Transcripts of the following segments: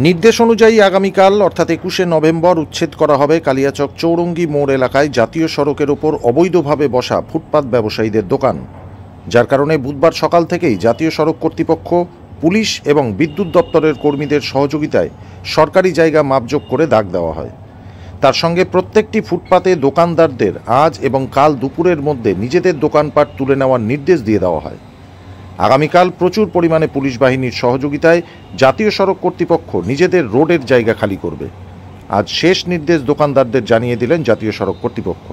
নির্দেশ অনুযায়ী আগামীকাল অর্থাৎ ২১শে নভেম্বর উচ্ছেদ করা হবে কালিয়াচক চৌরঙ্গি মোড় এলাকায় জাতীয় সড়কের ওপর অবৈধভাবে বসা ফুটপাত ব্যবসায়ীদের দোকান, যার কারণে বুধবার সকাল থেকেই জাতীয় সড়ক কর্তৃপক্ষ, পুলিশ এবং বিদ্যুৎ দপ্তরের কর্মীদের সহযোগিতায় সরকারি জায়গা মাপজোক করে দাগ দেওয়া হয়। তার সঙ্গে প্রত্যেকটি ফুটপাতে দোকানদারদের আজ এবং কাল দুপুরের মধ্যে নিজেদের দোকানপাট তুলে নেওয়ার নির্দেশ দিয়ে দেওয়া হয়। আগামীকাল প্রচুর পরিমাণে পুলিশ বাহিনীর সহযোগিতায় জাতীয় সড়ক কর্তৃপক্ষ নিজেদের রোডের জায়গা খালি করবে। আজ শেষ নির্দেশ দোকানদারদের জানিয়ে দিলেন জাতীয় সড়ক কর্তৃপক্ষ।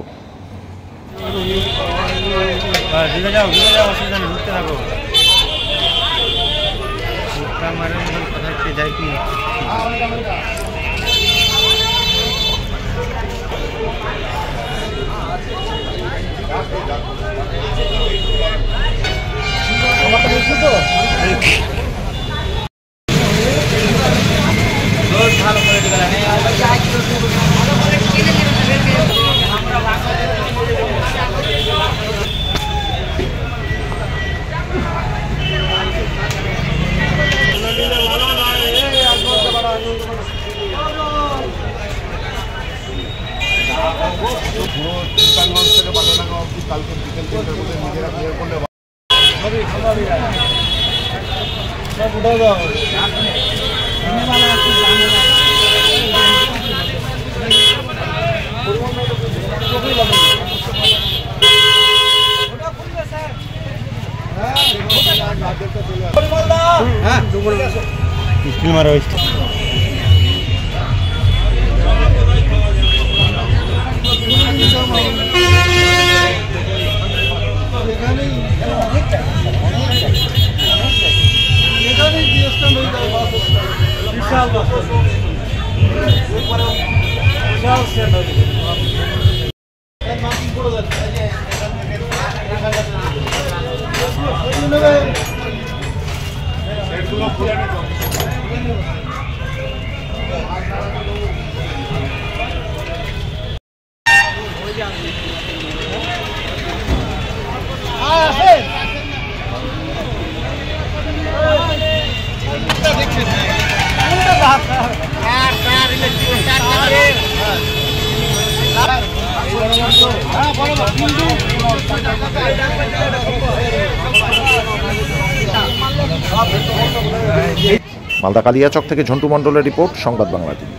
মালদা কালিয়াচক থেকে ঝন্টু মণ্ডলের রিপোর্ট, সংবাদ বাংলা টিভি।